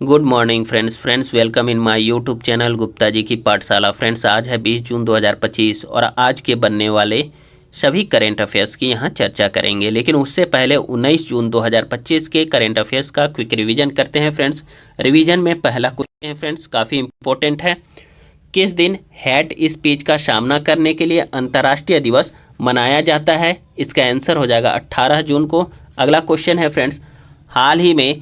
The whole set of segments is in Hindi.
Good morning friends welcome in my YouTube channel Gupta ji की पाठशाला। फ्रेंड्स आज है 20 जून 2025 और आज के बनने वाले सभी करेंट अफेयर्स की यहाँ चर्चा करेंगे। लेकिन उससे पहले 19 जून 2025 के करेंट अफेयर्स का क्विक रिवीजन करते हैं फ्रेंड्स। रिवीजन में पहला क्वेश्चन है फ्रेंड्स, काफ़ी इंपॉर्टेंट है। किस दिन हेट स्पीच का सामना करने के लिए अंतर्राष्ट्रीय दिवस मनाया जाता है? इसका आंसर हो जाएगा 18 जून को। अगला क्वेश्चन है फ्रेंड्स, हाल ही में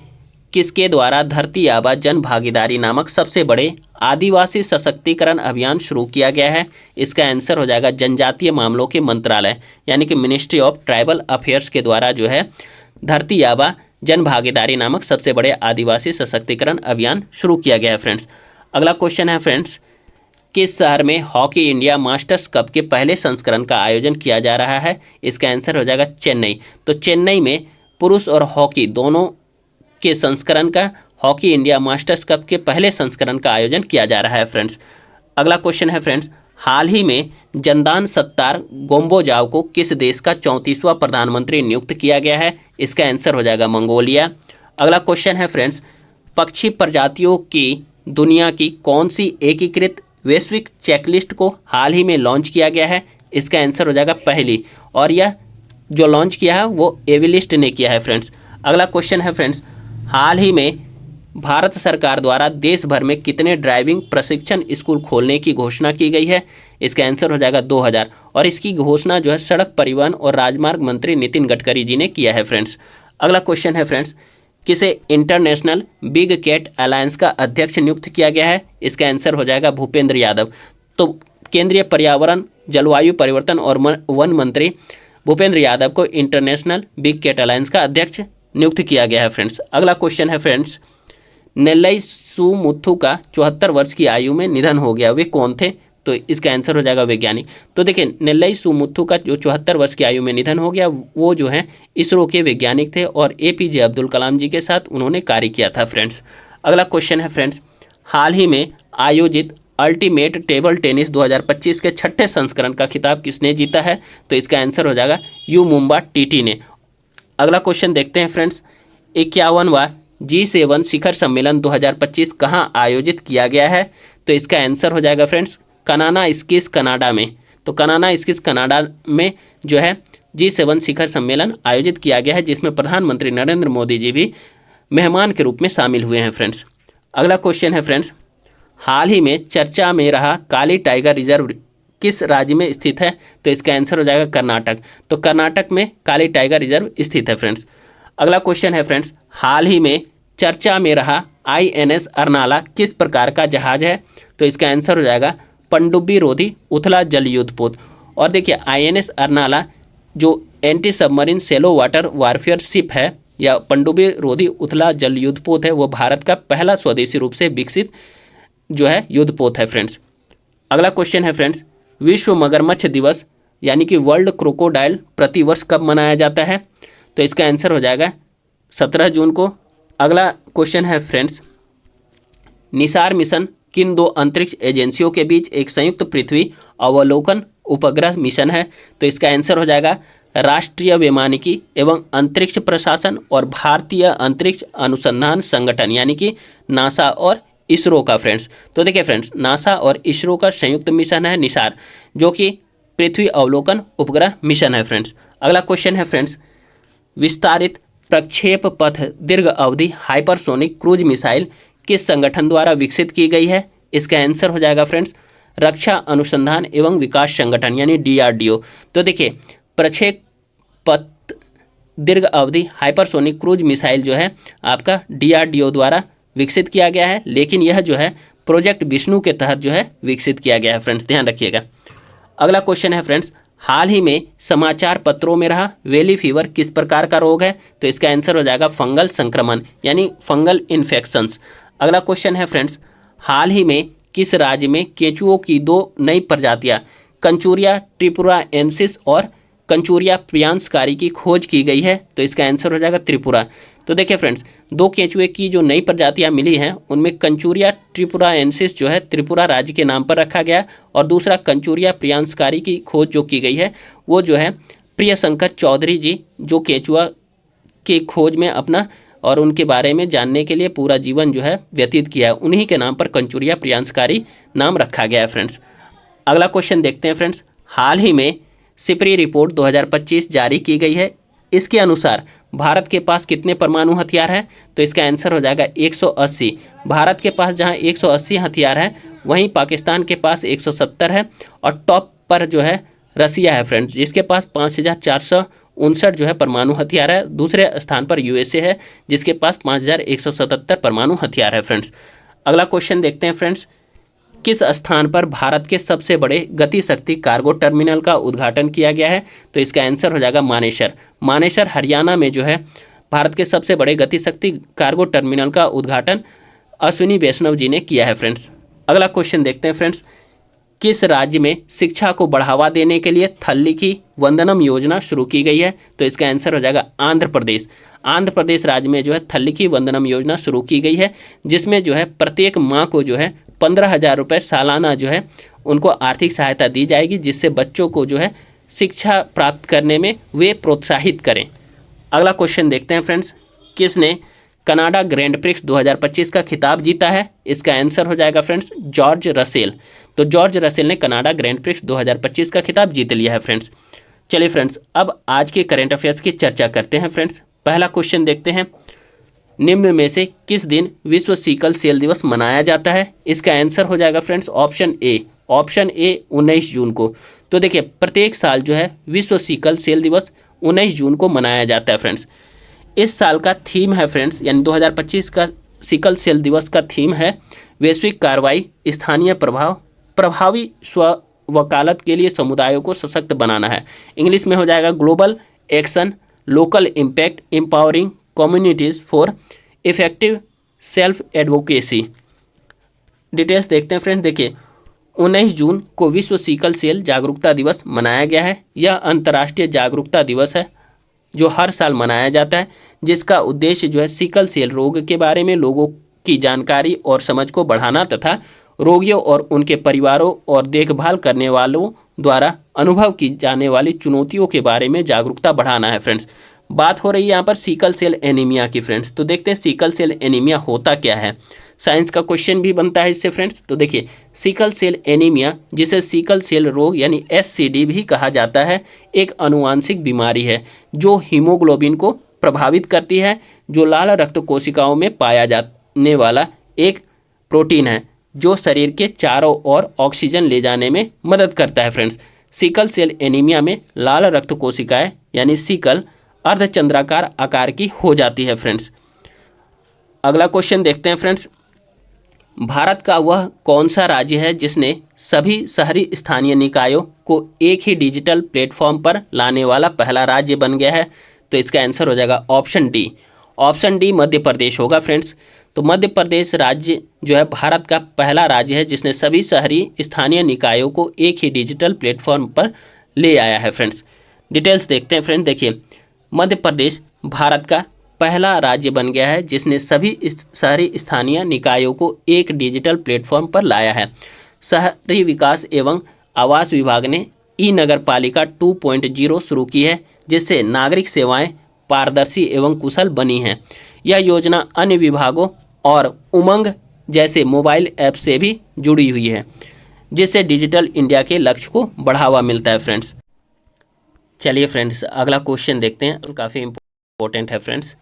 किसके द्वारा धरती आबा जन भागीदारी नामक सबसे बड़े आदिवासी सशक्तिकरण अभियान शुरू किया गया है? इसका आंसर हो जाएगा जनजातीय मामलों के मंत्रालय यानी कि मिनिस्ट्री ऑफ ट्राइबल अफेयर्स के द्वारा जो है धरती आबा जन भागीदारी नामक सबसे बड़े आदिवासी सशक्तिकरण अभियान शुरू किया गया है फ्रेंड्स। अगला क्वेश्चन है फ्रेंड्स, किस शहर में हॉकी इंडिया मास्टर्स कप के पहले संस्करण का आयोजन किया जा रहा है? इसका आंसर हो जाएगा चेन्नई। तो चेन्नई में पुरुष और हॉकी दोनों के संस्करण का हॉकी इंडिया मास्टर्स कप के पहले संस्करण का आयोजन किया जा रहा है फ्रेंड्स। अगला क्वेश्चन है फ्रेंड्स, हाल ही में जनदान सत्तार गोम्बोजाव को किस देश का 34वां प्रधानमंत्री नियुक्त किया गया है? इसका आंसर हो जाएगा मंगोलिया। अगला क्वेश्चन है फ्रेंड्स, पक्षी प्रजातियों की दुनिया की कौन सी एकीकृत वैश्विक चेकलिस्ट को हाल ही में लॉन्च किया गया है? इसका आंसर हो जाएगा पहली, और यह जो लॉन्च किया है वो एविलिस्ट ने किया है फ्रेंड्स। अगला क्वेश्चन है फ्रेंड्स, हाल ही में भारत सरकार द्वारा देश भर में कितने ड्राइविंग प्रशिक्षण स्कूल खोलने की घोषणा की गई है? इसका आंसर हो जाएगा 2000, और इसकी घोषणा जो है सड़क परिवहन और राजमार्ग मंत्री नितिन गडकरी जी ने किया है फ्रेंड्स। अगला क्वेश्चन है फ्रेंड्स, किसे इंटरनेशनल बिग कैट अलायंस का अध्यक्ष नियुक्त किया गया है? इसका आंसर हो जाएगा भूपेंद्र यादव। तो केंद्रीय पर्यावरण जलवायु परिवर्तन और वन मंत्री भूपेंद्र यादव को इंटरनेशनल बिग कैट अलायंस का अध्यक्ष नियुक्त किया गया है फ्रेंड्स। अगला क्वेश्चन है फ्रेंड्स, नेल्लई सुमुथु का 74 वर्ष की आयु में निधन हो गया, वे कौन थे? तो इसका आंसर हो जाएगा वैज्ञानिक। तो देखिए, नेल्लई सुमुथु का जो 74 वर्ष की आयु में निधन हो गया वो जो है इसरो के वैज्ञानिक थे और एपीजे अब्दुल कलाम जी के साथ उन्होंने कार्य किया था फ्रेंड्स। अगला क्वेश्चन है फ्रेंड्स, हाल ही में आयोजित अल्टीमेट टेबल टेनिस 2025 के 6ठे संस्करण का खिताब किसने जीता है? तो इसका आंसर हो जाएगा यू मुंबा टीटी ने। अगला क्वेश्चन देखते हैं फ्रेंड्स, 51वां G7 शिखर सम्मेलन 2025 कहाँ आयोजित किया गया है? तो इसका आंसर हो जाएगा फ्रेंड्स कनाना स्किस कनाडा में। तो कनाना स्किस कनाडा में जो है G7 शिखर सम्मेलन आयोजित किया गया है, जिसमें प्रधानमंत्री नरेंद्र मोदी जी भी मेहमान के रूप में शामिल हुए हैं फ्रेंड्स। अगला क्वेश्चन है फ्रेंड्स, हाल ही में चर्चा में रहा काली टाइगर रिजर्व किस राज्य में स्थित है? तो इसका आंसर हो जाएगा कर्नाटक। तो कर्नाटक में काली टाइगर रिजर्व स्थित है फ्रेंड्स। अगला क्वेश्चन है फ्रेंड्स, हाल ही में चर्चा में रहा INS अर्नाला किस प्रकार का जहाज है? तो इसका आंसर हो जाएगा पनडुब्बी रोधी उथला जल युद्धपोत। और देखिए, INS अर्नाला जो anti submarine shallow water warfare ship है या पनडुब्बी रोधी उथला जल युद्धपोत है, वो भारत का पहला स्वदेशी रूप से विकसित जो है युद्धपोत है फ्रेंड्स। अगला क्वेश्चन है फ्रेंड्स, विश्व मगरमच्छ दिवस यानी कि वर्ल्ड क्रोकोडाइल प्रतिवर्ष कब मनाया जाता है? तो इसका आंसर हो जाएगा 17 जून को। अगला क्वेश्चन है फ्रेंड्स, निसार मिशन किन दो अंतरिक्ष एजेंसियों के बीच एक संयुक्त पृथ्वी अवलोकन उपग्रह मिशन है? तो इसका आंसर हो जाएगा राष्ट्रीय वैमानिकी एवं अंतरिक्ष प्रशासन और भारतीय अंतरिक्ष अनुसंधान संगठन यानी कि नासा और इसरो का फ्रेंड्स। तो देखिए फ्रेंड्स, नासा और इसरो का संयुक्त मिशन है निसार, जो कि पृथ्वी अवलोकन उपग्रह मिशन है फ्रेंड्स। अगला क्वेश्चन है फ्रेंड्स, विस्तारित प्रक्षेप पथ दीर्घ अवधि हाइपरसोनिक क्रूज मिसाइल किस संगठन द्वारा विकसित की गई है? इसका आंसर हो जाएगा फ्रेंड्स रक्षा अनुसंधान एवं विकास संगठन यानी DRDO। तो देखिए, प्रक्षेप पथ दीर्घ अवधि हाइपरसोनिक क्रूज मिसाइल जो है आपका DRDO द्वारा विकसित किया गया है, लेकिन यह जो है प्रोजेक्ट विष्णु के तहत जो है विकसित किया गया है फ्रेंड्स, ध्यान रखिएगा। अगला क्वेश्चन है फ्रेंड्स, हाल ही में समाचार पत्रों में रहा वैली फीवर किस प्रकार का रोग है? तो इसका आंसर हो जाएगा फंगल संक्रमण यानी फंगल इन्फेक्शंस। अगला क्वेश्चन है फ्रेंड्स, हाल ही में किस राज्य में केंचुओं की दो नई प्रजातियां कंचूरिया त्रिपुराएंसिस और कंचूरिया प्रियांसकारी की खोज की गई है? तो इसका आंसर हो जाएगा त्रिपुरा। तो देखिए फ्रेंड्स, दो केंचुए की जो नई प्रजातियां मिली हैं उनमें कंचूरिया त्रिपुराएंसिस जो है त्रिपुरा राज्य के नाम पर रखा गया, और दूसरा कंचूरिया प्रियांसकारी की खोज जो की गई है वो जो है प्रियशंकर चौधरी जी जो केंचुआ की खोज में अपना और उनके बारे में जानने के लिए पूरा जीवन जो है व्यतीत किया है। उन्हीं के नाम पर कंचुरिया प्रियांशकारी नाम रखा गया है फ्रेंड्स। अगला क्वेश्चन देखते हैं फ्रेंड्स। हाल ही में सिपरी रिपोर्ट 2025 जारी की गई है। इसके अनुसार भारत के पास कितने परमाणु हथियार हैं? तो इसका आंसर हो जाएगा 180। भारत के पास जहां 180 हथियार हैं, वहीं पाकिस्तान के पास 170 है और टॉप पर जो है रसिया है फ्रेंड्स, जिसके पास 5459 जो है परमाणु हथियार है। दूसरे स्थान पर यूएसए है, जिसके पास 5177 परमाणु हथियार है फ्रेंड्स। अगला क्वेश्चन देखते हैं फ्रेंड्स। किस स्थान पर भारत के सबसे बड़े गति शक्ति कार्गो टर्मिनल का उद्घाटन किया गया है? तो इसका आंसर हो जाएगा मानेसर। मानेसर हरियाणा में जो है भारत के सबसे बड़े गति शक्ति कार्गो टर्मिनल का उद्घाटन अश्विनी वैष्णव जी ने किया है फ्रेंड्स। अगला क्वेश्चन देखते हैं फ्रेंड्स। किस राज्य में शिक्षा को बढ़ावा देने के लिए थल्लिकी वंदनम योजना शुरू की गई है? तो इसका आंसर हो जाएगा आंध्र प्रदेश। आंध्र प्रदेश राज्य में जो है थल्लिकी वंदनम योजना शुरू की गई है, जिसमें जो है प्रत्येक माँ को जो है 15,000 रुपये सालाना जो है उनको आर्थिक सहायता दी जाएगी, जिससे बच्चों को जो है शिक्षा प्राप्त करने में वे प्रोत्साहित करें। अगला क्वेश्चन देखते हैं फ्रेंड्स। किसने कनाडा ग्रैंड प्रिक्स 2025 का खिताब जीता है? इसका आंसर हो जाएगा फ्रेंड्स जॉर्ज रसेल। तो जॉर्ज रसेल ने कनाडा ग्रैंड प्रिक्स 2025 का खिताब जीत लिया है फ्रेंड्स। चलिए फ्रेंड्स, अब आज के करंट अफेयर्स की चर्चा करते हैं फ्रेंड्स। पहला क्वेश्चन देखते हैं। निम्न में से किस दिन विश्व सिकल सेल दिवस मनाया जाता है? इसका आंसर हो जाएगा फ्रेंड्स ऑप्शन ए 19 जून को। तो देखिए, प्रत्येक साल जो है विश्व सिकल सेल दिवस 19 जून को मनाया जाता है फ्रेंड्स। इस साल का थीम है फ्रेंड्स, यानी 2025 का सिकल सेल दिवस का थीम है वैश्विक कार्रवाई, स्थानीय प्रभाव, प्रभावी स्व वकालत के लिए समुदायों को सशक्त बनाना है। इंग्लिश में हो जाएगा global action, local impact, empowering communities for effective self advocacy. Details देखते हैं फ्रेंड्स। देखिए, 19 जून को विश्व सिकल सेल जागरूकता दिवस मनाया गया है। यह अंतर्राष्ट्रीय जागरूकता दिवस है जो हर साल मनाया जाता है, जिसका उद्देश्य जो है सिकल सेल रोग के बारे में लोगों की जानकारी और समझ को बढ़ाना तथा रोगियों और उनके परिवारों और देखभाल करने वालों द्वारा अनुभव की जाने वाली चुनौतियों के बारे में जागरूकता बढ़ाना है फ्रेंड्स। बात हो रही है यहाँ पर सिकल सेल एनीमिया की फ्रेंड्स। तो देखते हैं सिकल सेल एनीमिया होता क्या है। साइंस का क्वेश्चन भी बनता है इससे फ्रेंड्स। तो देखिए, सिकल सेल एनीमिया, जिसे सिकल सेल रोग यानी एससीडी भी कहा जाता है, एक आनुवांशिक बीमारी है जो हीमोग्लोबिन को प्रभावित करती है, जो लाल रक्त कोशिकाओं में पाया जाने वाला एक प्रोटीन है जो शरीर के चारों ओर ऑक्सीजन ले जाने में मदद करता है फ्रेंड्स। सिकल सेल एनीमिया में लाल रक्त कोशिकाएं यानी सिकल अर्धचंद्राकार आकार की हो जाती है फ्रेंड्स। अगला क्वेश्चन देखते हैं फ्रेंड्स। भारत का वह कौन सा राज्य है जिसने सभी शहरी स्थानीय निकायों को एक ही डिजिटल प्लेटफॉर्म पर लाने वाला पहला राज्य बन गया है? तो इसका आंसर हो जाएगा option D. Option D Madhya Pradesh होगा फ्रेंड्स। तो मध्य प्रदेश राज्य जो है भारत का पहला राज्य है जिसने सभी शहरी स्थानीय निकायों को एक ही डिजिटल प्लेटफॉर्म पर ले आया है फ्रेंड्स। डिटेल्स देखते हैं फ्रेंड्स। देखिए, मध्य प्रदेश भारत का पहला राज्य बन गया है जिसने सभी शहरी स्थानीय निकायों को एक डिजिटल प्लेटफॉर्म पर लाया है। शहरी विकास एवं आवास विभाग ने ई नगर पालिका 2.0 शुरू की है, जिससे नागरिक सेवाएं पारदर्शी एवं कुशल बनी हैं। यह योजना अन्य विभागों और उमंग जैसे मोबाइल ऐप से भी जुड़ी हुई है, जिससे डिजिटल इंडिया के लक्ष्य को बढ़ावा मिलता है फ्रेंड्स। चलिए फ्रेंड्स, अगला क्वेश्चन देखते हैं। काफ़ी इंपॉर्टेंट है फ्रेंड्स।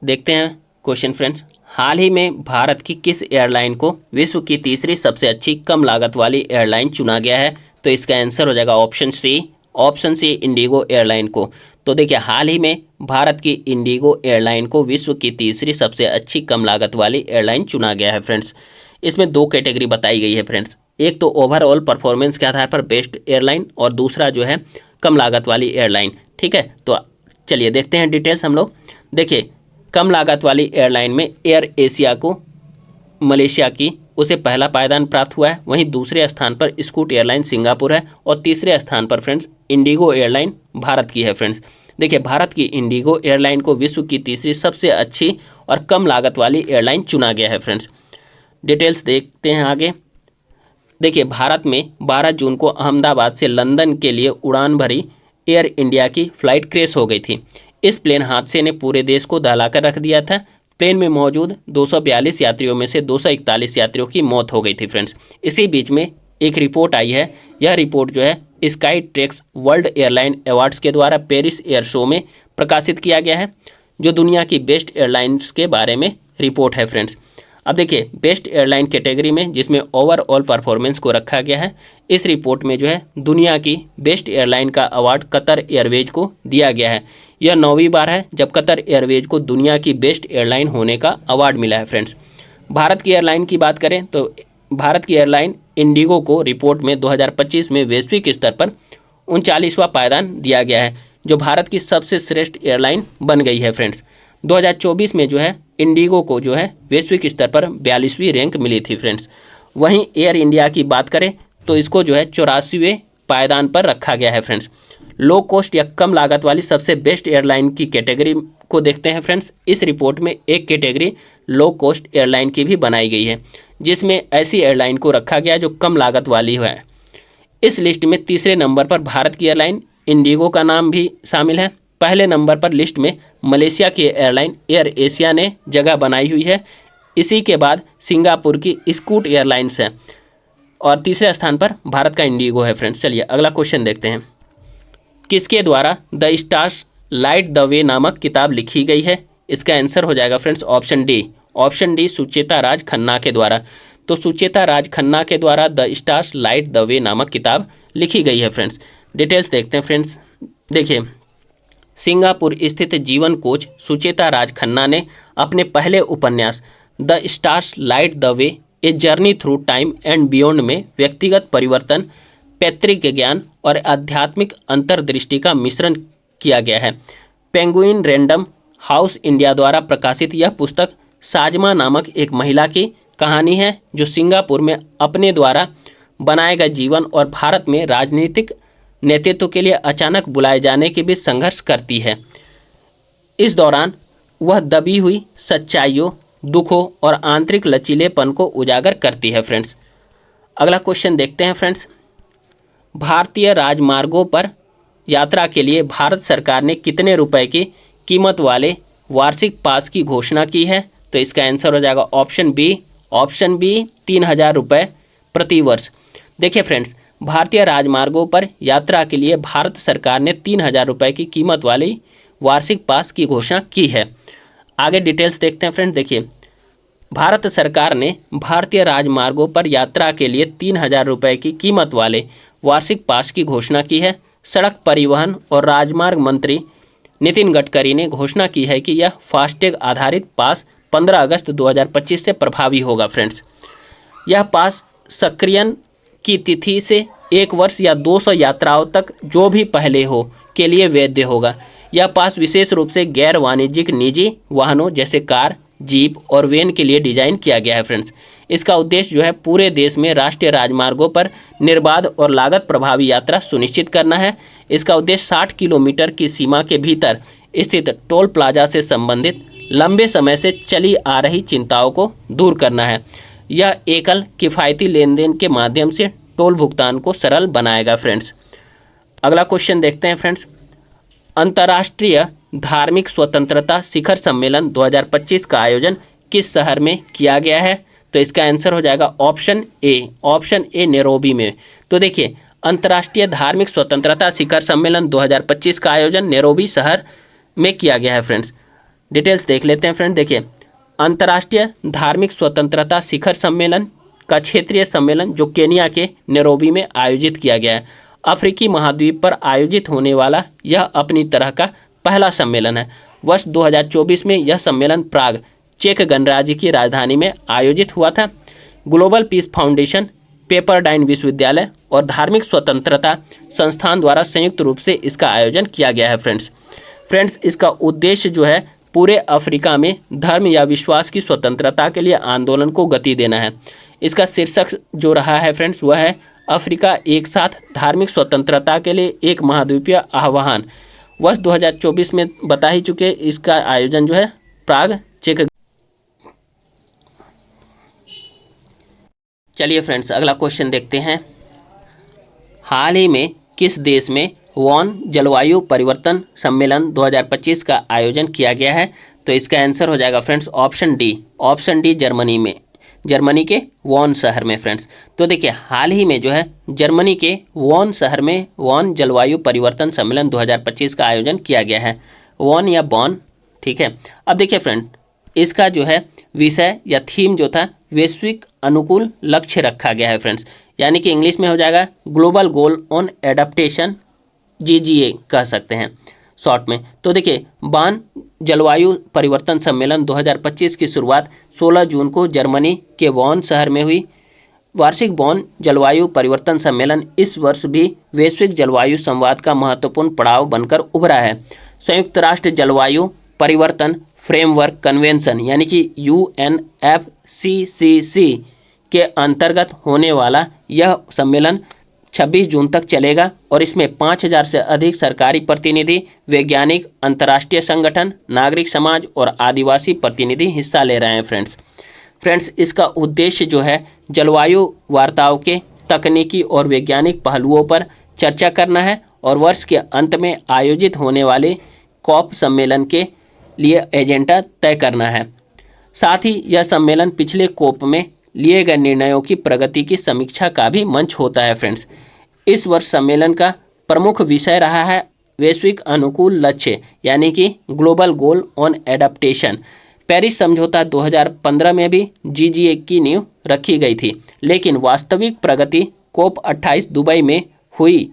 देखते हैं क्वेश्चन फ्रेंड्स। हाल ही में भारत की किस एयरलाइन को विश्व की तीसरी सबसे अच्छी कम लागत वाली एयरलाइन चुना गया है? तो इसका आंसर हो जाएगा ऑप्शन सी इंडिगो एयरलाइन को। तो देखिए, हाल ही में भारत की इंडिगो एयरलाइन को विश्व की तीसरी सबसे अच्छी कम लागत वाली एयरलाइन चुना गया है फ्रेंड्स। इसमें दो कैटेगरी बताई गई है फ्रेंड्स। एक तो ओवरऑल परफॉर्मेंस के आधार पर बेस्ट एयरलाइन और दूसरा जो है कम लागत वाली एयरलाइन। ठीक है, तो चलिए देखते हैं डिटेल्स हम लोग। देखिए, कम लागत वाली एयरलाइन में एयर एशिया को मलेशिया की उसे पहला पायदान प्राप्त हुआ है। वहीं दूसरे स्थान पर स्कूट एयरलाइन सिंगापुर है और तीसरे स्थान पर फ्रेंड्स इंडिगो एयरलाइन भारत की है फ्रेंड्स। देखिए, भारत की इंडिगो एयरलाइन को विश्व की तीसरी सबसे अच्छी और कम लागत वाली एयरलाइन चुना गया है फ्रेंड्स। डिटेल्स देखते हैं आगे। देखिए, भारत में 12 जून को अहमदाबाद से लंदन के लिए उड़ान भरी एयर इंडिया की फ़्लाइट क्रैश हो गई थी। इस प्लेन हादसे ने पूरे देश को दहलाकर रख दिया था। प्लेन में मौजूद 242 यात्रियों में से 241 यात्रियों की मौत हो गई थी फ्रेंड्स। इसी बीच में एक रिपोर्ट आई है। यह रिपोर्ट जो है Skytrax World Airline Awards के द्वारा पेरिस एयर शो में प्रकाशित किया गया है, जो दुनिया की बेस्ट एयरलाइंस के बारे में रिपोर्ट है फ्रेंड्स। अब देखिए, बेस्ट एयरलाइन कैटेगरी में जिसमें ओवरऑल परफॉर्मेंस को रखा गया है, इस रिपोर्ट में जो है दुनिया की बेस्ट एयरलाइन का अवार्ड कतर एयरवेज को दिया गया है। यह 9वीं बार है जब कतर एयरवेज को दुनिया की बेस्ट एयरलाइन होने का अवार्ड मिला है फ्रेंड्स। भारत की एयरलाइन की बात करें तो भारत की एयरलाइन इंडिगो को रिपोर्ट में 2025 में वैश्विक स्तर पर 39वां पायदान दिया गया है, जो भारत की सबसे श्रेष्ठ एयरलाइन बन गई है फ्रेंड्स। 2024 में जो है इंडिगो को जो है वैश्विक स्तर पर 42वीं रैंक मिली थी फ्रेंड्स। वहीं एयर इंडिया की बात करें तो इसको जो है 84वें पायदान पर रखा गया है फ्रेंड्स। लो कॉस्ट या कम लागत वाली सबसे बेस्ट एयरलाइन की कैटेगरी को देखते हैं फ्रेंड्स। इस रिपोर्ट में एक कैटेगरी लो कॉस्ट एयरलाइन की भी बनाई गई है, जिसमें ऐसी एयरलाइन को रखा गया जो कम लागत वाली है। इस लिस्ट में तीसरे नंबर पर भारत की एयरलाइन इंडिगो का नाम भी शामिल है। पहले नंबर पर लिस्ट में मलेशिया की एयरलाइन एयर एशिया ने जगह बनाई हुई है। इसी के बाद सिंगापुर की स्कूट एयरलाइंस है और तीसरे स्थान पर भारत का इंडिगो है फ्रेंड्स। चलिए अगला क्वेश्चन देखते हैं। किसके द्वारा the stars light the way नामक किताब लिखी गई है? इसका आंसर हो जाएगा friends option D. Option D Sucheta Raj Khanna के द्वारा। तो सुचेता राज खन्ना के द्वारा the stars light the way नामक किताब लिखी गई है फ्रेंड्स। डिटेल्स देखते हैं फ्रेंड्स। देखिए, सिंगापुर स्थित जीवन कोच सुचेता राज खन्ना ने अपने पहले उपन्यास the stars light the way a journey through time and beyond में व्यक्तिगत परिवर्तन, पैतृक ज्ञान और आध्यात्मिक अंतर्दृष्टि का मिश्रण किया गया है। पेंगुइन रैंडम हाउस इंडिया द्वारा प्रकाशित यह पुस्तक साजमा नामक एक महिला की कहानी है, जो सिंगापुर में अपने द्वारा बनाए गए जीवन और भारत में राजनीतिक नेतृत्व के लिए अचानक बुलाए जाने के बीच संघर्ष करती है। इस दौरान वह दबी हुई सच्चाइयों, दुखों और आंतरिक लचीलेपन को उजागर करती है फ्रेंड्स। अगला क्वेश्चन देखते हैं फ्रेंड्स। भारतीय राजमार्गों पर यात्रा के लिए भारत सरकार ने कितने रुपए की कीमत वाले वार्षिक पास की घोषणा की है? तो इसका आंसर हो जाएगा ऑप्शन बी। ऑप्शन बी 3000 रुपये प्रति वर्ष। देखिए फ्रेंड्स, भारतीय राजमार्गों पर यात्रा के लिए भारत सरकार ने 3000 रुपये की कीमत वाली वार्षिक पास की घोषणा की है। आगे डिटेल्स देखते हैं फ्रेंड्स। देखिए, भारत सरकार ने भारतीय राजमार्गों पर यात्रा के लिए 3000 रुपये की कीमत वाले वार्षिक पास की घोषणा की है। सड़क परिवहन और राजमार्ग मंत्री नितिन गडकरी ने घोषणा की है कि यह फास्टैग आधारित पास 15 अगस्त 2025 से प्रभावी होगा फ्रेंड्स। यह पास सक्रियन की तिथि से 1 वर्ष या 200 यात्राओं तक जो भी पहले हो के लिए वैध होगा। यह पास विशेष रूप से गैर वाणिज्यिक निजी वाहनों जैसे कार, जीप और वैन के लिए डिजाइन किया गया है फ्रेंड्स। इसका उद्देश्य जो है पूरे देश में राष्ट्रीय राजमार्गों पर निर्बाध और लागत प्रभावी यात्रा सुनिश्चित करना है। इसका उद्देश्य 60 किलोमीटर की सीमा के भीतर स्थित टोल प्लाजा से संबंधित लंबे समय से चली आ रही चिंताओं को दूर करना है। यह एकल किफ़ायती लेन देन के माध्यम से टोल भुगतान को सरल बनाएगा फ्रेंड्स। अगला क्वेश्चन देखते हैं फ्रेंड्स। अंतर्राष्ट्रीय धार्मिक स्वतंत्रता शिखर सम्मेलन 2025 का आयोजन किस शहर में किया गया है? तो इसका आंसर हो जाएगा option A. Option A Nairobi में। तो देखिए, अंतर्राष्ट्रीय धार्मिक स्वतंत्रता शिखर सम्मेलन 2025 का आयोजन नैरोबी शहर में किया गया है फ्रेंड्स। डिटेल्स देख लेते हैं फ्रेंड। देखिए, अंतर्राष्ट्रीय धार्मिक स्वतंत्रता शिखर सम्मेलन का क्षेत्रीय सम्मेलन जो केनिया के नैरोबी में आयोजित किया गया है। अफ्रीकी महाद्वीप पर आयोजित होने वाला यह अपनी तरह का पहला सम्मेलन है। वर्ष 2024 में यह सम्मेलन प्राग, चेक गणराज्य की राजधानी में आयोजित हुआ था। ग्लोबल पीस फाउंडेशन, पेपरडाइन विश्वविद्यालय और धार्मिक स्वतंत्रता संस्थान द्वारा संयुक्त रूप से इसका आयोजन किया गया है फ्रेंड्स। इसका उद्देश्य जो है पूरे अफ्रीका में धर्म या विश्वास की स्वतंत्रता के लिए आंदोलन को गति देना है। इसका शीर्षक जो रहा है फ्रेंड्स वह है अफ्रीका एक साथ धार्मिक स्वतंत्रता के लिए एक महाद्वीपीय आह्वान। वर्ष 2024 में बता ही चुके, इसका आयोजन जो है प्राग, चेक। चलिए फ्रेंड्स, अगला क्वेश्चन देखते हैं। हाल ही में किस देश में वॉन जलवायु परिवर्तन सम्मेलन 2025 का आयोजन किया गया है? तो इसका आंसर हो जाएगा फ्रेंड्स ऑप्शन डी जर्मनी में, जर्मनी के वॉन शहर में फ्रेंड्स। तो देखिए हाल ही में जो है जर्मनी के वॉन शहर में वॉन जलवायु परिवर्तन सम्मेलन 2025 का आयोजन किया गया है, वॉन या बॉन, ठीक है। अब देखिए फ्रेंड, इसका जो है विषय या थीम जो था वैश्विक अनुकूल लक्ष्य रखा गया है फ्रेंड्स, यानी कि इंग्लिश में हो जाएगा global goal on adaptation, GGA कह सकते हैं शॉर्ट में। तो देखिए बॉन जलवायु परिवर्तन सम्मेलन 2025 की शुरुआत 16 जून को जर्मनी के बॉन शहर में हुई। वार्षिक बॉन जलवायु परिवर्तन सम्मेलन इस वर्ष भी वैश्विक जलवायु संवाद का महत्वपूर्ण पड़ाव बनकर उभरा है। संयुक्त राष्ट्र जलवायु परिवर्तन फ्रेमवर्क कन्वेंशन यानी कि UNFCCC के अंतर्गत होने वाला यह सम्मेलन 26 जून तक चलेगा और इसमें 5000 से अधिक सरकारी प्रतिनिधि, वैज्ञानिक, अंतर्राष्ट्रीय संगठन, नागरिक समाज और आदिवासी प्रतिनिधि हिस्सा ले रहे हैं फ्रेंड्स इसका उद्देश्य जो है जलवायु वार्ताओं के तकनीकी और वैज्ञानिक पहलुओं पर चर्चा करना है और वर्ष के अंत में आयोजित होने वाले कॉप सम्मेलन के लिए एजेंडा तय करना है। साथ ही यह सम्मेलन पिछले कॉप में लिए गए निर्णयों की प्रगति की समीक्षा का भी मंच होता है फ्रेंड्स। इस वर्ष सम्मेलन का प्रमुख विषय रहा है वैश्विक अनुकूल लक्ष्य यानी कि global goal on adaptation. Paris समझौता 2015 में भी GGA की नींव रखी गई थी, लेकिन वास्तविक प्रगति COP 28 दुबई में हुई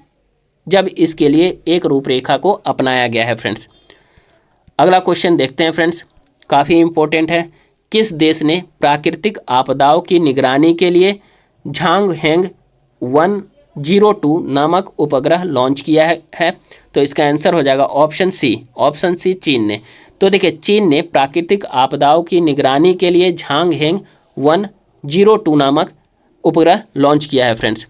जब इसके लिए एक रूपरेखा को अपनाया गया है फ्रेंड्स। अगला क्वेश्चन देखते हैं फ्रेंड्स, काफ़ी इम्पोर्टेंट है। किस देश ने प्राकृतिक आपदाओं की निगरानी के लिए झांगहेंग 102 नामक उपग्रह लॉन्च किया है? तो इसका आंसर हो जाएगा ऑप्शन सी चीन ने। तो देखिए चीन ने प्राकृतिक आपदाओं की निगरानी के लिए झांगहेंग 102 नामक उपग्रह लॉन्च किया है फ्रेंड्स।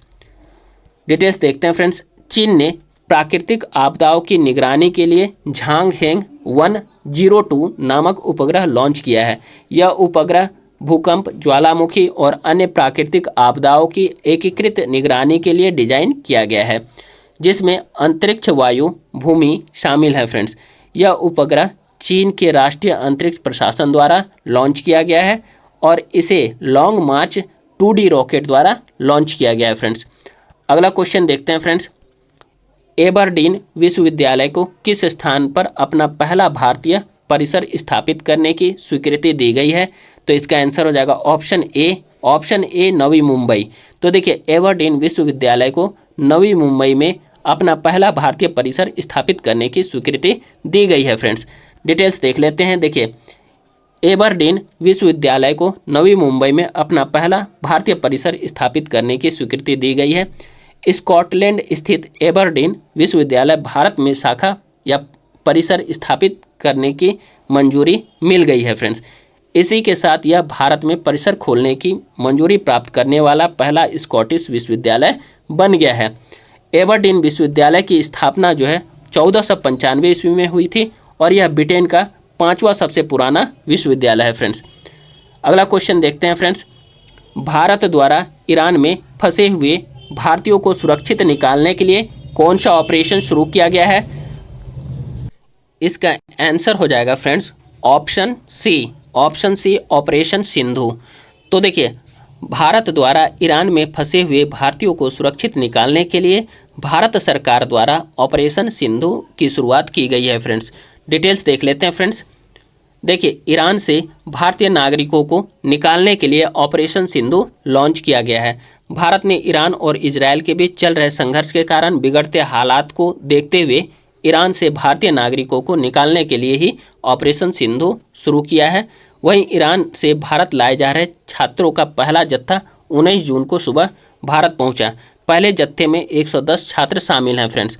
डिटेल्स देखते हैं फ्रेंड्स। चीन ने प्राकृतिक आपदाओं की निगरानी के लिए झांगहेंग 102 नामक उपग्रह लॉन्च किया है। यह उपग्रह भूकंप, ज्वालामुखी और अन्य प्राकृतिक आपदाओं की एकीकृत निगरानी के लिए डिजाइन किया गया है, जिसमें अंतरिक्ष, वायु, भूमि शामिल है फ्रेंड्स। यह उपग्रह चीन के राष्ट्रीय अंतरिक्ष प्रशासन द्वारा लॉन्च किया गया है और इसे लॉन्ग मार्च 2D रॉकेट द्वारा लॉन्च किया गया है फ्रेंड्स। अगला क्वेश्चन देखते हैं फ्रेंड्स। एबरडीन विश्वविद्यालय को किस स्थान पर अपना पहला भारतीय परिसर स्थापित करने की स्वीकृति दी गई है? तो इसका आंसर हो जाएगा ऑप्शन ए नवी मुंबई। तो देखिए एबरडीन विश्वविद्यालय को नवी मुंबई में अपना पहला भारतीय परिसर स्थापित करने की स्वीकृति दी गई है फ्रेंड्स। डिटेल्स देख लेते हैं। देखिए एबरडीन विश्वविद्यालय को नवी मुंबई में अपना पहला भारतीय परिसर स्थापित करने की स्वीकृति दी गई है। स्कॉटलैंड स्थित एबरडीन विश्वविद्यालय भारत में शाखा या परिसर स्थापित करने की मंजूरी मिल गई है फ्रेंड्स। इसी के साथ यह भारत में परिसर खोलने की मंजूरी प्राप्त करने वाला पहला स्कॉटिश विश्वविद्यालय बन गया है। एबरडीन विश्वविद्यालय की स्थापना जो है 1495 ईस्वी में हुई थी और यह ब्रिटेन का 5वां सबसे पुराना विश्वविद्यालय है फ्रेंड्स। अगला क्वेश्चन देखते हैं फ्रेंड्स। भारत द्वारा ईरान में फंसे हुए भारतीयों को सुरक्षित निकालने के लिए कौन सा ऑपरेशन शुरू किया गया है? इसका आंसर हो जाएगा friends option C operation Sindhu. तो देखिए भारत द्वारा ईरान में फंसे हुए भारतीयों को सुरक्षित निकालने के लिए भारत सरकार द्वारा ऑपरेशन सिंधु की शुरुआत की गई है फ्रेंड्स। डिटेल्स देख लेते हैं फ्रेंड्स। देखिए ईरान से भारतीय नागरिकों को निकालने के लिए ऑपरेशन सिंधु लॉन्च किया गया है। भारत ने ईरान और इजरायल के बीच चल रहे संघर्ष के कारण बिगड़ते हालात को देखते हुए ईरान से भारतीय नागरिकों को निकालने के लिए ही ऑपरेशन सिंधु शुरू किया है। वहीं ईरान से भारत लाए जा रहे छात्रों का पहला जत्था 19 जून को सुबह भारत पहुंचा। पहले जत्थे में 110 छात्र शामिल हैं फ्रेंड्स।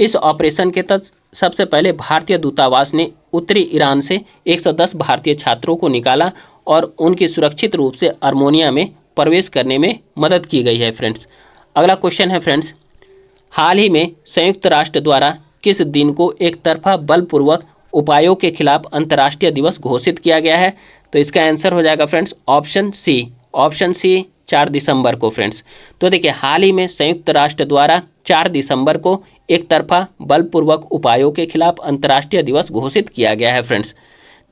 इस ऑपरेशन के तहत सबसे पहले भारतीय दूतावास ने उत्तरी ईरान से 110 भारतीय छात्रों को निकाला और उनकी सुरक्षित रूप से आर्मेनिया में प्रवेश करने में मदद की गई है फ्रेंड्स। अगला क्वेश्चन है फ्रेंड्स, हाल ही में संयुक्त राष्ट्र द्वारा किस दिन को एक तरफा बलपूर्वक उपायों के खिलाफ अंतर्राष्ट्रीय दिवस घोषित किया गया है? तो इसका आंसर हो जाएगा फ्रेंड्स ऑप्शन सी 4 दिसंबर को फ्रेंड्स। तो देखिए हाल ही में संयुक्त राष्ट्र द्वारा 4 दिसंबर को एक तरफा बलपूर्वक उपायों के खिलाफ अंतर्राष्ट्रीय दिवस घोषित किया गया है फ्रेंड्स।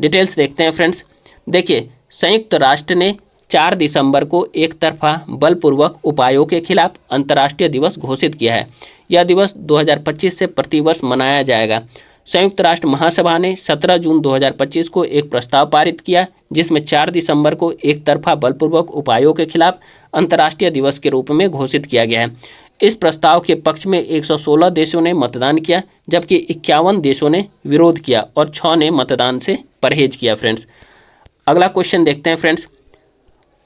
डिटेल्स देखते हैं फ्रेंड्स। देखिए संयुक्त राष्ट्र ने 4 दिसंबर को एक तरफा बलपूर्वक उपायों के खिलाफ अंतर्राष्ट्रीय दिवस घोषित किया है। यह दिवस 2025 से प्रतिवर्ष मनाया जाएगा। संयुक्त राष्ट्र महासभा ने 17 जून 2025 को एक प्रस्ताव पारित किया जिसमें 4 दिसंबर को एक तरफा बलपूर्वक उपायों के खिलाफ अंतर्राष्ट्रीय दिवस के रूप में घोषित किया गया है। इस प्रस्ताव के पक्ष में 116 देशों ने मतदान किया जबकि 51 देशों ने विरोध किया और 6 ने मतदान से परहेज किया फ्रेंड्स। अगला क्वेश्चन देखते हैं फ्रेंड्स।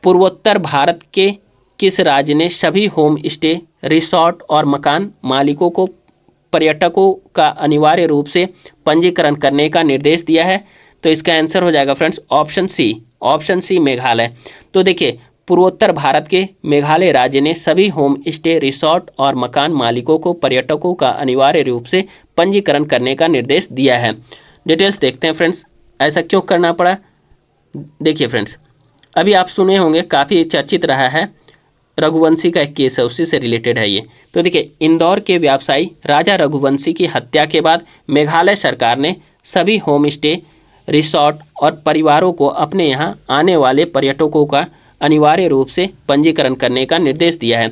पूर्वोत्तर भारत के किस राज्य ने सभी होम स्टे, रिसोर्ट और मकान मालिकों को पर्यटकों का अनिवार्य रूप से पंजीकरण करने का निर्देश दिया है? तो इसका आंसर हो जाएगा फ्रेंड्स ऑप्शन सी मेघालय। तो देखिए पूर्वोत्तर भारत के मेघालय राज्य ने सभी होम स्टे, रिसोर्ट और मकान मालिकों को पर्यटकों का अनिवार्य रूप से पंजीकरण करने का निर्देश दिया है। डिटेल्स देखते हैं फ्रेंड्स, ऐसा क्यों करना पड़ा। देखिए फ्रेंड्स, अभी आप सुने होंगे, काफ़ी चर्चित रहा है, रघुवंशी का एक केस है, उसी से रिलेटेड है ये। तो देखिए इंदौर के व्यवसायी राजा रघुवंशी की हत्या के बाद मेघालय सरकार ने सभी होम स्टे, रिसोर्ट और परिवारों को अपने यहाँ आने वाले पर्यटकों का अनिवार्य रूप से पंजीकरण करने का निर्देश दिया है।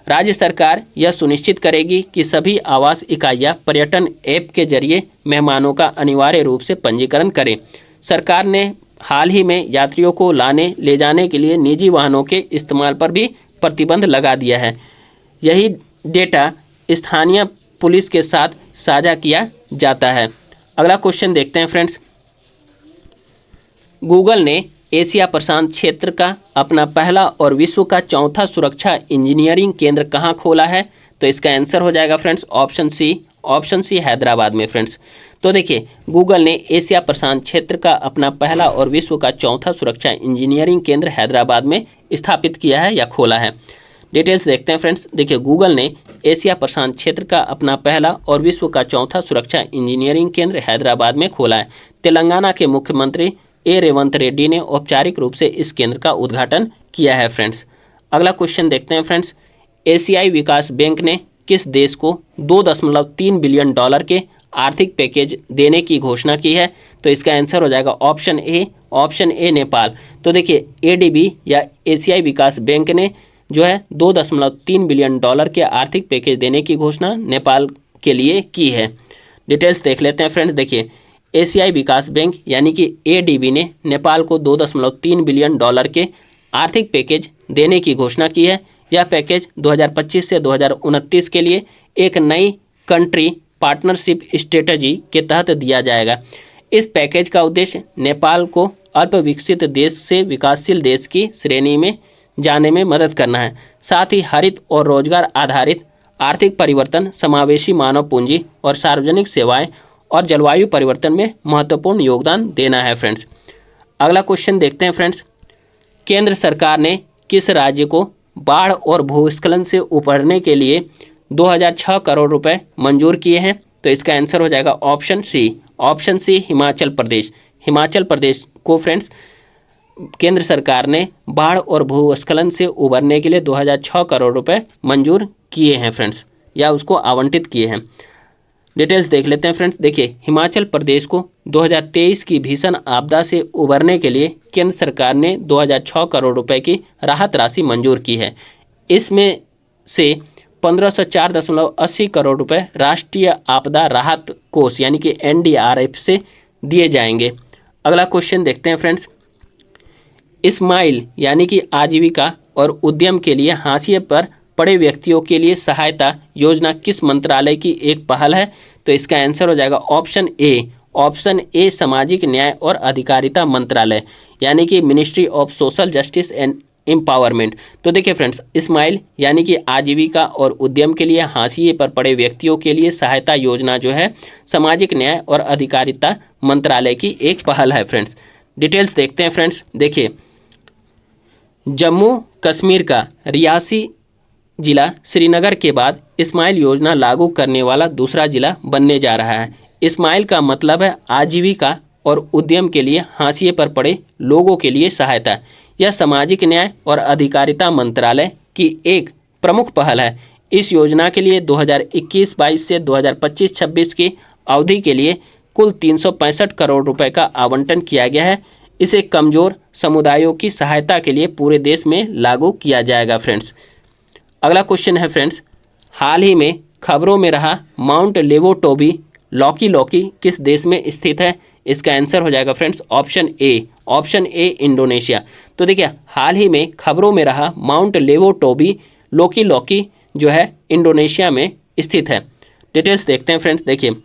राज्य सरकार यह सुनिश्चित करेगी कि सभी आवास इकाइयाँ पर्यटन ऐप के जरिए मेहमानों का अनिवार्य रूप से पंजीकरण करें। सरकार ने हाल ही में यात्रियों को लाने ले जाने के लिए निजी वाहनों के इस्तेमाल पर भी प्रतिबंध लगा दिया है। यही डेटा स्थानीय पुलिस के साथ साझा किया जाता है। अगला क्वेश्चन देखते हैं फ्रेंड्स। गूगल ने एशिया प्रशांत क्षेत्र का अपना पहला और विश्व का चौथा सुरक्षा इंजीनियरिंग केंद्र कहाँ खोला है? तो इसका आंसर हो जाएगा फ्रेंड्स ऑप्शन सी हैदराबाद में फ्रेंड्स। तो देखिए गूगल ने एशिया प्रशांत क्षेत्र का अपना पहला और विश्व का चौथा सुरक्षा इंजीनियरिंग केंद्र हैदराबाद में स्थापित किया है या खोला है। डिटेल्स देखते हैं फ्रेंड्स। देखिए गूगल ने एशिया प्रशांत क्षेत्र का अपना पहला और विश्व का चौथा सुरक्षा इंजीनियरिंग केंद्र हैदराबाद में खोला है। तेलंगाना के मुख्यमंत्री रेवंत रेड्डी ने औपचारिक रूप से इस केंद्र का उद्घाटन किया है फ्रेंड्स। अगला क्वेश्चन देखते हैं फ्रेंड्स। एशियाई विकास बैंक ने किस देश को $2.3 बिलियन के आर्थिक पैकेज देने की घोषणा की है? तो इसका आंसर हो जाएगा ऑप्शन ए नेपाल। तो देखिए एडीबी या एशियाई विकास बैंक ने जो है $2.3 बिलियन के आर्थिक पैकेज देने की घोषणा नेपाल के लिए की है। डिटेल्स देख लेते हैं फ्रेंड्स। देखिए एशियाई विकास बैंक यानी कि एडीबी ने नेपाल को $2.3 बिलियन के आर्थिक पैकेज देने की घोषणा की है। यह पैकेज 2025 से 2029 के लिए एक नई कंट्री पार्टनरशिप स्ट्रेटजी के तहत दिया जाएगा। इस पैकेज का उद्देश्य नेपाल को अल्प विकसित देश से विकासशील देश की श्रेणी में जाने में मदद करना है। साथ ही हरित और रोजगार आधारित आर्थिक परिवर्तन, समावेशी मानव पूंजी और सार्वजनिक सेवाएं और जलवायु परिवर्तन में महत्वपूर्ण योगदान देना है फ्रेंड्स। अगला क्वेश्चन देखते हैं फ्रेंड्स। केंद्र सरकार ने किस राज्य को बाढ़ और भूस्खलन से उबरने के लिए 2006 करोड़ रुपए मंजूर किए हैं? तो इसका आंसर हो जाएगा ऑप्शन सी हिमाचल प्रदेश। हिमाचल प्रदेश को फ्रेंड्स केंद्र सरकार ने बाढ़ और भूस्खलन से उबरने के लिए 2006 करोड़ रुपए मंजूर किए हैं फ्रेंड्स, या उसको आवंटित किए हैं। डिटेल्स देख लेते हैं फ्रेंड्स। देखिए हिमाचल प्रदेश को 2023 की भीषण आपदा से उबरने के लिए केंद्र सरकार ने 2006 करोड़ रुपए की राहत राशि मंजूर की है। इसमें से 1504.80 करोड़ रुपए राष्ट्रीय आपदा राहत कोष यानी कि NDRF से दिए जाएंगे। अगला क्वेश्चन देखते हैं फ्रेंड्स। स्माइल यानी कि आजीविका और उद्यम के लिए हाशिए पर पड़े व्यक्तियों के लिए सहायता योजना किस मंत्रालय की एक पहल है? तो इसका आंसर हो जाएगा ऑप्शन ए सामाजिक न्याय और अधिकारिता मंत्रालय यानी कि ministry of social justice and empowerment. तो देखिए फ्रेंड्स स्माइल यानी कि आजीविका और उद्यम के लिए हाशिए पर पड़े व्यक्तियों के लिए सहायता योजना जो है सामाजिक न्याय और अधिकारिता मंत्रालय की एक पहल है फ्रेंड्स। डिटेल्स देखते हैं फ्रेंड्स। देखिए जम्मू कश्मीर का रियासी जिला श्रीनगर के बाद स्माइल योजना लागू करने वाला दूसरा जिला बनने जा रहा है। स्माइल का मतलब है आजीविका और उद्यम के लिए हाशिए पर पड़े लोगों के लिए सहायता। यह सामाजिक न्याय और अधिकारिता मंत्रालय की एक प्रमुख पहल है। इस योजना के लिए 2021-22 से 2025-26 की अवधि के लिए कुल 365 करोड़ रुपए का आवंटन किया गया है। इसे कमजोर समुदायों की सहायता के लिए पूरे देश में लागू किया जाएगा फ्रेंड्स। अगला क्वेश्चन है फ्रेंड्स, हाल ही में खबरों में रहा माउंट लेवोटोबी लॉकी लॉकी किस देश में स्थित है? इसका आंसर हो जाएगा फ्रेंड्स ऑप्शन ए इंडोनेशिया। तो देखिए, हाल ही में खबरों में रहा माउंट लेवोटोबी लॉकी लॉकी जो है इंडोनेशिया में स्थित है। डिटेल्स देखते हैं फ्रेंड्स। देखिए,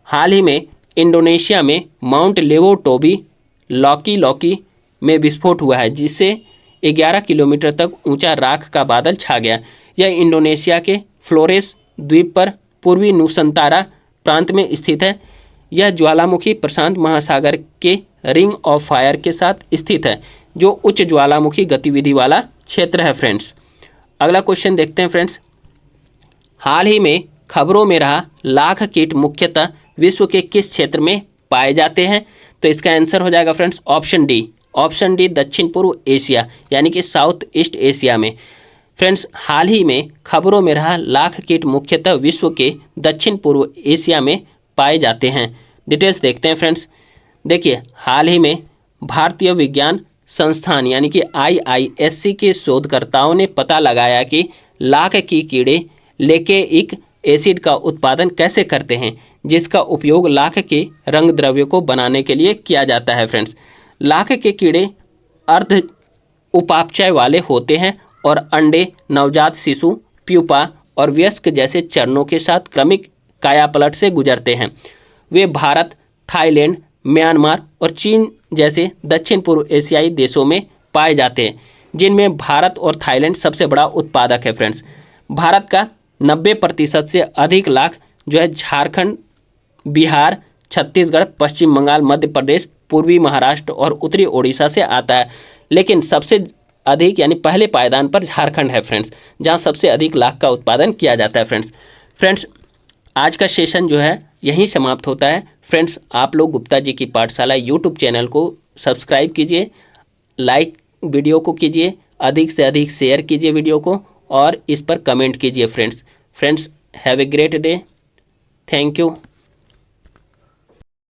हाल ही में इंडोनेशिया में माउंट लेवोटोबी लॉकी लॉकी में विस्फोट हुआ है, जिससे 11 किलोमीटर तक ऊंचा राख का बादल छा गया। यह इंडोनेशिया के फ्लोरेस द्वीप पर पूर्वी नुसंतारा प्रांत में स्थित है। यह ज्वालामुखी प्रशांत महासागर के रिंग ऑफ फायर के साथ स्थित है, जो उच्च ज्वालामुखी गतिविधि वाला क्षेत्र है फ्रेंड्स। अगला क्वेश्चन देखते हैं फ्रेंड्स, हाल ही में खबरों में रहा लाख कीट मुख्यतः विश्व के किस क्षेत्र में पाए जाते हैं? तो इसका आंसर हो जाएगा फ्रेंड्स ऑप्शन डी दक्षिण पूर्व एशिया यानी कि साउथ ईस्ट एशिया में। फ्रेंड्स, हाल ही में खबरों में रहा लाख कीट मुख्यतः विश्व के दक्षिण पूर्व एशिया में पाए जाते हैं। डिटेल्स देखते हैं फ्रेंड्स। देखिए, हाल ही में भारतीय विज्ञान संस्थान यानी कि IISc के शोधकर्ताओं ने पता लगाया कि लाख की कीड़े लेकेइक एसिड का उत्पादन कैसे करते हैं, जिसका उपयोग लाख के रंग द्रव्य को बनाने के लिए किया जाता है फ्रेंड्स। लाख के कीड़े अर्ध उपापचय वाले होते हैं और अंडे, नवजात शिशु, प्यूपा और वयस्क जैसे चरणों के साथ क्रमिक कायापलट से गुजरते हैं। वे भारत, थाईलैंड, म्यांमार और चीन जैसे दक्षिण पूर्व एशियाई देशों में पाए जाते हैं, जिनमें भारत और थाईलैंड सबसे बड़ा उत्पादक है फ्रेंड्स। भारत का 90% से अधिक लाख जो है झारखंड, बिहार, छत्तीसगढ़, पश्चिम बंगाल, मध्य प्रदेश, पूर्वी महाराष्ट्र और उत्तरी ओडिशा से आता है, लेकिन सबसे अधिक यानी पहले पायदान पर झारखंड है फ्रेंड्स, जहां सबसे अधिक लाख का उत्पादन किया जाता है फ्रेंड्स। आज का सेशन जो है यहीं समाप्त होता है फ्रेंड्स। आप लोग गुप्ता जी की पाठशाला यूट्यूब चैनल को सब्सक्राइब कीजिए, लाइक वीडियो को कीजिए, अधिक से अधिक शेयर कीजिए वीडियो को और इस पर कमेंट कीजिए friends. Have a great day. Thank you.